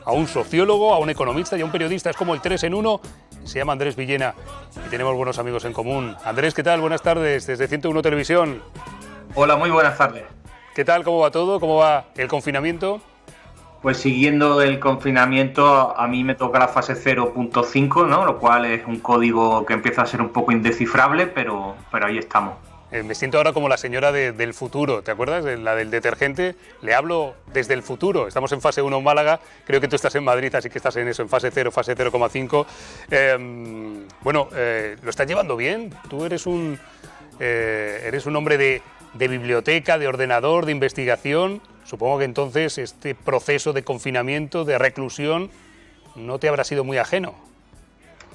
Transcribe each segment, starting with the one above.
a un sociólogo, a un economista y a un periodista. Es como el 3 en 1. Se llama Andrés Villena y tenemos buenos amigos en común. Andrés, ¿qué tal? Buenas tardes, desde 101 Televisión. Hola, muy buenas tardes. ¿Qué tal? ¿Cómo va todo? ¿Cómo va el confinamiento? Pues siguiendo el confinamiento, a mí me toca la fase 0.5, ¿no? Lo cual es un código que empieza a ser un poco indescifrable, pero ahí estamos. Me siento ahora como la señora del futuro, ¿te acuerdas? La del detergente. Le hablo desde el futuro. Estamos en fase 1 en Málaga, creo que tú estás en Madrid, así que estás en eso, en fase 0, fase 0,5. ¿Lo estás llevando bien? Tú eres un hombre de biblioteca, de ordenador, de investigación. Supongo que entonces este proceso de confinamiento, de reclusión, no te habrá sido muy ajeno.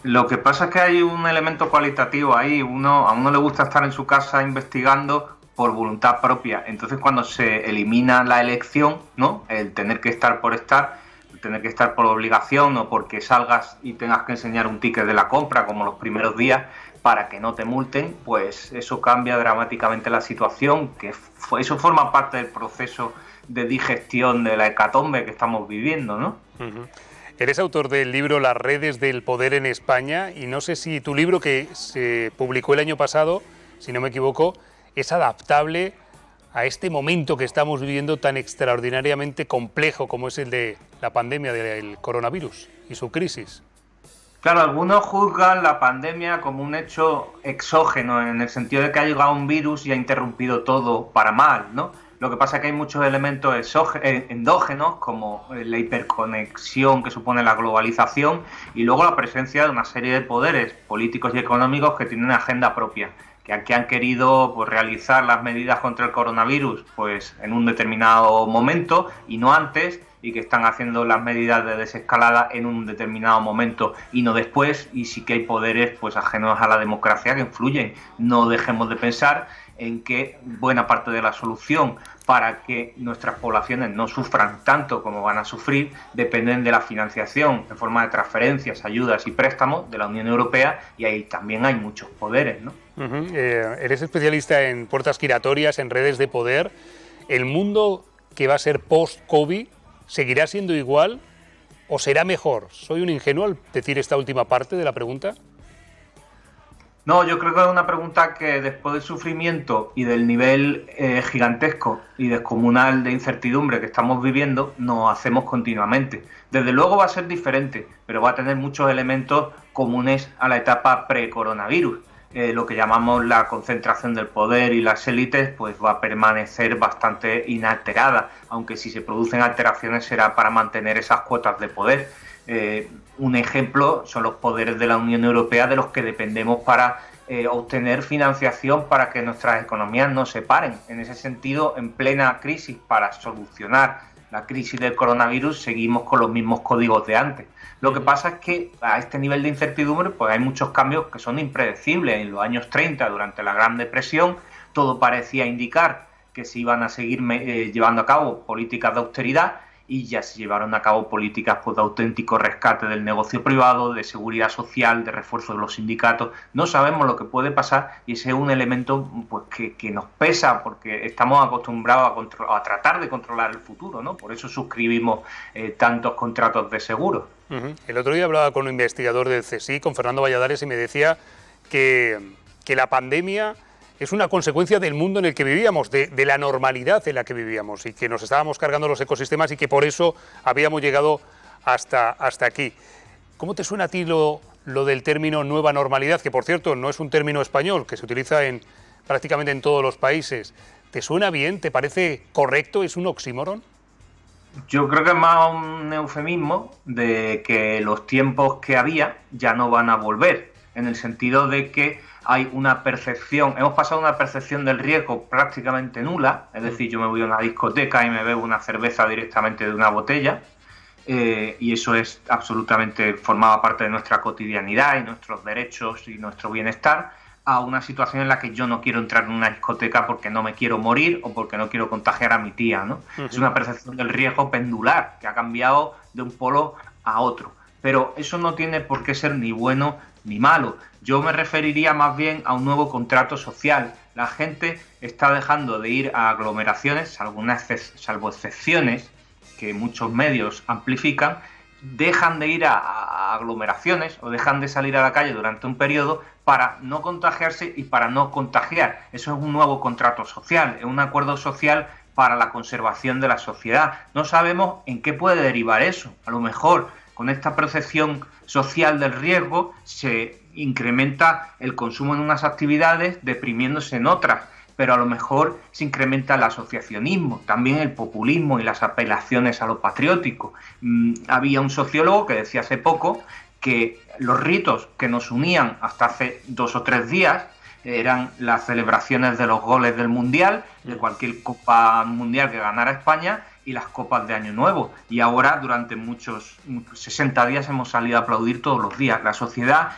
Lo que pasa es que hay un elemento cualitativo ahí. A uno le gusta estar en su casa investigando por voluntad propia. Entonces, cuando se elimina la elección, ¿no? El tener que estar por estar, el tener que estar por obligación o porque salgas y tengas que enseñar un ticket de la compra, como los primeros días, para que no te multen, pues eso cambia dramáticamente la situación. Eso forma parte del proceso de digestión de la hecatombe que estamos viviendo, ¿no? Uh-huh. Eres autor del libro Las redes del poder en España, y no sé si tu libro, que se publicó el año pasado, si no me equivoco, es adaptable a este momento que estamos viviendo tan extraordinariamente complejo como es el de la pandemia del coronavirus y su crisis. Claro, algunos juzgan la pandemia como un hecho exógeno, en el sentido de que ha llegado un virus y ha interrumpido todo para mal, ¿no? Lo que pasa es que hay muchos elementos endógenos, como la hiperconexión que supone la globalización, y luego la presencia de una serie de poderes políticos y económicos que tienen una agenda propia, que han querido realizar las medidas contra el coronavirus pues en un determinado momento y no antes, y que están haciendo las medidas de desescalada en un determinado momento y no después. Y sí que hay poderes pues ajenos a la democracia que influyen. No dejemos de pensar en que buena parte de la solución para que nuestras poblaciones no sufran tanto como van a sufrir dependen de la financiación en forma de transferencias, ayudas y préstamos de la Unión Europea, y ahí también hay muchos poderes, ¿no? Uh-huh. Eres especialista en puertas giratorias, en redes de poder. ¿El mundo que va a ser post-COVID seguirá siendo igual o será mejor? ¿Soy un ingenuo al decir esta última parte de la pregunta? No, yo creo que es una pregunta que después del sufrimiento y del nivel gigantesco y descomunal de incertidumbre que estamos viviendo, nos hacemos continuamente. Desde luego va a ser diferente, pero va a tener muchos elementos comunes a la etapa pre-coronavirus. Lo que llamamos la concentración del poder y las élites, pues va a permanecer bastante inalterada, aunque si se producen alteraciones será para mantener esas cuotas de poder. Un ejemplo son los poderes de la Unión Europea, de los que dependemos para obtener financiación para que nuestras economías no se paren. En ese sentido, en plena crisis, para solucionar la crisis del coronavirus, seguimos con los mismos códigos de antes. Lo que pasa es que a este nivel de incertidumbre pues hay muchos cambios que son impredecibles. En los años 30, durante la Gran Depresión, todo parecía indicar que se iban a seguir llevando a cabo políticas de austeridad, y ya se llevaron a cabo políticas pues, de auténtico rescate del negocio privado, de seguridad social, de refuerzo de los sindicatos. No sabemos lo que puede pasar, y ese es un elemento pues, que nos pesa, porque estamos acostumbrados a tratar de controlar el futuro, ¿no? Por eso suscribimos tantos contratos de seguro. Uh-huh. El otro día hablaba con un investigador del CSIC, con Fernando Valladares, y me decía que la pandemia es una consecuencia del mundo en el que vivíamos, de la normalidad en la que vivíamos, y que nos estábamos cargando los ecosistemas y que por eso habíamos llegado hasta aquí. ¿Cómo te suena a ti lo del término nueva normalidad? Que, por cierto, no es un término español, que se utiliza prácticamente en todos los países. ¿Te suena bien? ¿Te parece correcto? ¿Es un oxímoron? Yo creo que es más un eufemismo de que los tiempos que había ya no van a volver, en el sentido de que hay una percepción, hemos pasado una percepción del riesgo prácticamente nula, es decir, yo me voy a una discoteca y me bebo una cerveza directamente de una botella, y eso es absolutamente, formaba parte de nuestra cotidianidad y nuestros derechos y nuestro bienestar, a una situación en la que yo no quiero entrar en una discoteca porque no me quiero morir o porque no quiero contagiar a mi tía, ¿no? Uh-huh. Es una percepción del riesgo pendular que ha cambiado de un polo a otro. Pero eso no tiene por qué ser ni bueno ni malo. Yo me referiría más bien a un nuevo contrato social. La gente está dejando de ir a aglomeraciones, salvo excepciones, que muchos medios amplifican, dejan de ir a aglomeraciones o dejan de salir a la calle durante un periodo para no contagiarse y para no contagiar. Eso es un nuevo contrato social, es un acuerdo social para la conservación de la sociedad. No sabemos en qué puede derivar eso. A lo mejor con esta percepción social del riesgo se incrementa el consumo en unas actividades deprimiéndose en otras, pero a lo mejor se incrementa el asociacionismo, también el populismo y las apelaciones a lo patriótico. Había un sociólogo que decía hace poco que los ritos que nos unían hasta hace 2 o 3 días eran las celebraciones de los goles del Mundial, de cualquier Copa Mundial que ganara España, y las copas de Año Nuevo. Y ahora, durante muchos 60 días, hemos salido a aplaudir todos los días. La sociedad,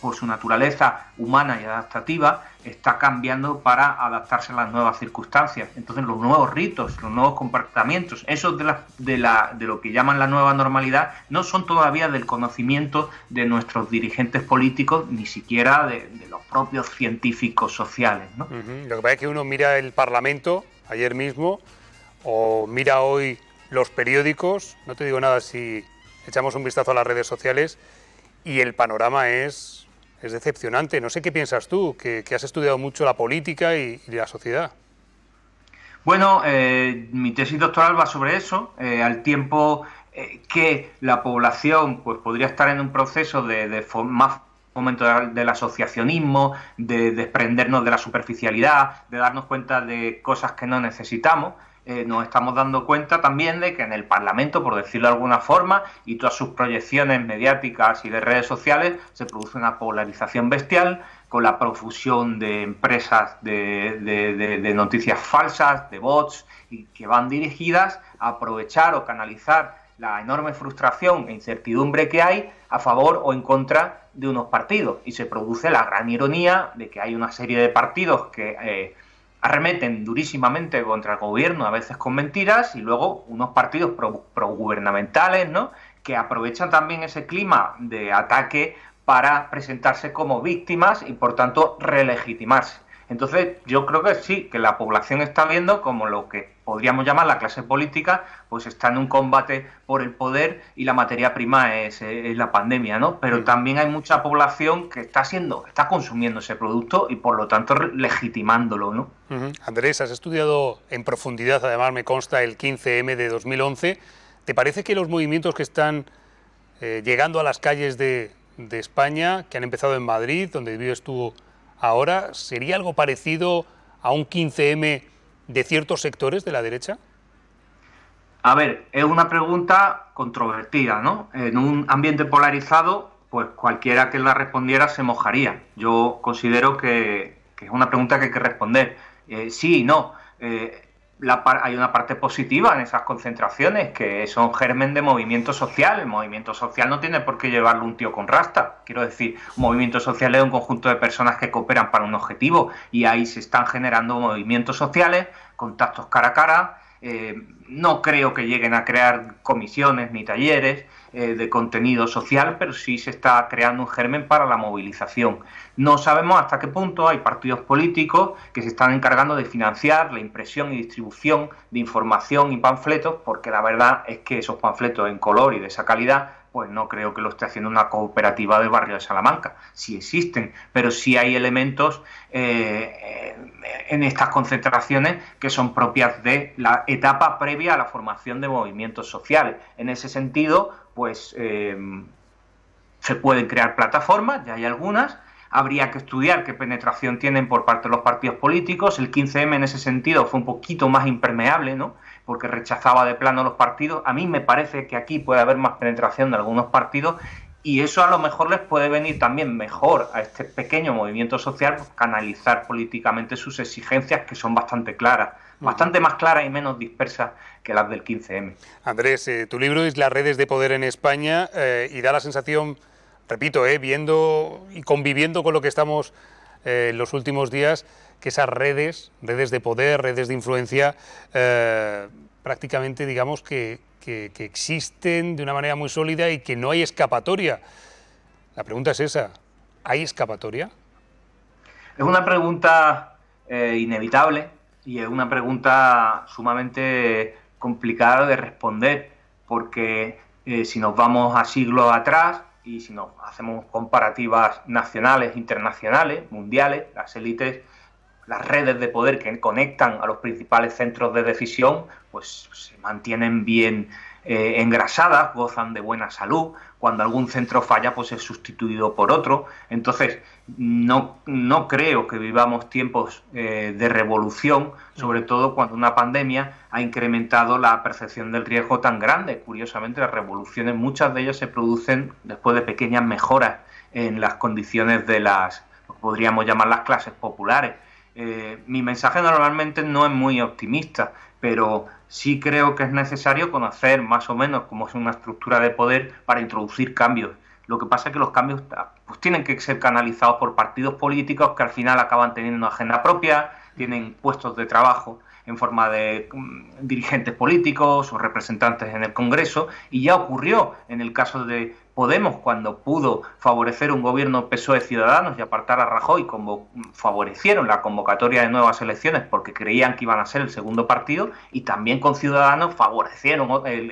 por su naturaleza humana y adaptativa, está cambiando para adaptarse a las nuevas circunstancias. Entonces, los nuevos ritos, los nuevos comportamientos, esos de lo que llaman la nueva normalidad, no son todavía del conocimiento de nuestros dirigentes políticos, ni siquiera de los propios científicos sociales, ¿no? Lo que pasa es que uno mira el Parlamento ayer mismo o mira hoy los periódicos, no te digo nada si echamos un vistazo a las redes sociales, y el panorama es decepcionante. No sé qué piensas tú, que has estudiado mucho la política y la sociedad. Bueno, mi tesis doctoral va sobre eso, al tiempo que la población pues podría estar en un proceso de más fomento del asociacionismo, de desprendernos de la superficialidad, de darnos cuenta de cosas que no necesitamos. Nos estamos dando cuenta también de que en el Parlamento, por decirlo de alguna forma, y todas sus proyecciones mediáticas y de redes sociales, se produce una polarización bestial con la profusión de empresas de noticias falsas, de bots, y que van dirigidas a aprovechar o canalizar la enorme frustración e incertidumbre que hay a favor o en contra de unos partidos. Y se produce la gran ironía de que hay una serie de partidos que arremeten durísimamente contra el gobierno, a veces con mentiras, y luego unos partidos progubernamentales, ¿no?, que aprovechan también ese clima de ataque para presentarse como víctimas y, por tanto, relegitimarse. Entonces, yo creo que sí, que la población está viendo como lo que podríamos llamar la clase política, pues está en un combate por el poder y la materia prima es la pandemia, ¿no? Pero también hay mucha población que está consumiendo ese producto y, por lo tanto, legitimándolo, ¿no? Andrés, has estudiado en profundidad, además me consta, el 15M de 2011. ¿Te parece que los movimientos que están llegando a las calles de España, que han empezado en Madrid, donde vives tú ahora, sería algo parecido a un 15M de ciertos sectores de la derecha? A ver, es una pregunta controvertida, ¿no? En un ambiente polarizado, pues cualquiera que la respondiera se mojaría. Yo considero que es una pregunta que hay que responder. Sí y no. Hay una parte positiva en esas concentraciones, que son germen de movimiento social. El movimiento social no tiene por qué llevarlo un tío con rasta. Quiero decir, un movimiento social es un conjunto de personas que cooperan para un objetivo, y ahí se están generando movimientos sociales, contactos cara a cara. No creo que lleguen a crear comisiones ni talleres de contenido social, pero sí se está creando un germen para la movilización. No sabemos hasta qué punto hay partidos políticos que se están encargando de financiar la impresión y distribución de información y panfletos, porque la verdad es que esos panfletos en color y de esa calidad, pues no creo que lo esté haciendo una cooperativa del barrio de Salamanca. Sí existen, pero sí hay elementos en estas concentraciones que son propias de la etapa previa a la formación de movimientos sociales. En ese sentido, pues se pueden crear plataformas, ya hay algunas. Habría que estudiar qué penetración tienen por parte de los partidos políticos. El 15M en ese sentido fue un poquito más impermeable, ¿no?, porque rechazaba de plano los partidos. A mí me parece que aquí puede haber más penetración de algunos partidos, y eso a lo mejor les puede venir también mejor a este pequeño movimiento social, pues, canalizar políticamente sus exigencias, que son bastante claras, bastante más claras y menos dispersas que las del 15M. Andrés, tu libro es Las redes de poder en España, y da la sensación, repito, viendo y conviviendo con lo que estamos en los últimos días, que esas redes de poder, redes de influencia, prácticamente, digamos, que existen de una manera muy sólida y que no hay escapatoria. La pregunta es esa, ¿hay escapatoria? Es una pregunta inevitable, y es una pregunta sumamente complicada de responder, porque si nos vamos a siglos atrás y si nos hacemos comparativas nacionales, internacionales, mundiales, las élites, las redes de poder que conectan a los principales centros de decisión, pues se mantienen bien engrasadas, gozan de buena salud. Cuando algún centro falla, pues es sustituido por otro. Entonces, no creo que vivamos tiempos de revolución, sobre todo cuando una pandemia ha incrementado la percepción del riesgo tan grande. Curiosamente, las revoluciones, muchas de ellas se producen después de pequeñas mejoras en las condiciones de lo que podríamos llamar las clases populares. Mi mensaje normalmente no es muy optimista, pero sí creo que es necesario conocer más o menos cómo es una estructura de poder para introducir cambios. Lo que pasa es que los cambios pues, tienen que ser canalizados por partidos políticos que al final acaban teniendo una agenda propia, tienen puestos de trabajo en forma de dirigentes políticos o representantes en el Congreso, y ya ocurrió en el caso de Podemos, cuando pudo favorecer un gobierno PSOE-Ciudadanos y apartar a Rajoy, como favorecieron la convocatoria de nuevas elecciones porque creían que iban a ser el segundo partido, y también con Ciudadanos favorecieron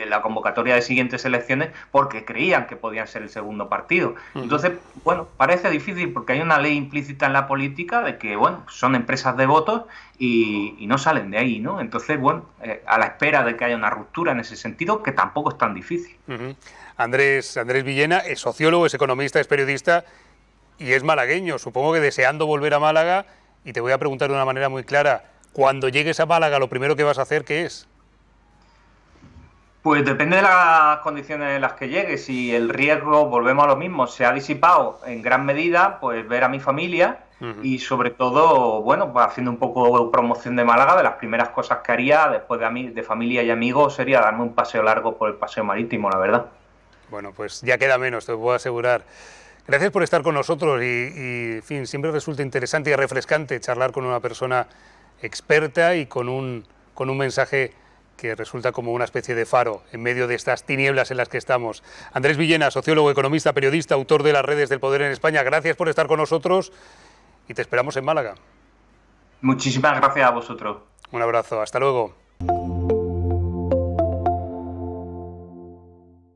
la convocatoria de siguientes elecciones porque creían que podían ser el segundo partido. Entonces, bueno, parece difícil porque hay una ley implícita en la política de que, bueno, son empresas de votos y no salen de ahí, ¿no? Entonces, bueno, a la espera de que haya una ruptura en ese sentido, que tampoco es tan difícil. Andrés Villena es sociólogo, es economista, es periodista y es malagueño. Supongo que deseando volver a Málaga, y te voy a preguntar de una manera muy clara, cuando llegues a Málaga, lo primero que vas a hacer, ¿qué es? Pues depende de las condiciones en las que llegue. Si el riesgo, volvemos a lo mismo, se ha disipado en gran medida, pues ver a mi familia y sobre todo, bueno, pues haciendo un poco de promoción de Málaga, de las primeras cosas que haría después de familia y amigos sería darme un paseo largo por el paseo marítimo, la verdad. Bueno, pues ya queda menos, te lo puedo asegurar. Gracias por estar con nosotros y, en fin, siempre resulta interesante y refrescante charlar con una persona experta y con un mensaje que resulta como una especie de faro en medio de estas tinieblas en las que estamos. Andrés Villena, sociólogo, economista, periodista, autor de Las redes del poder en España, gracias por estar con nosotros y te esperamos en Málaga. Muchísimas gracias a vosotros. Un abrazo, hasta luego.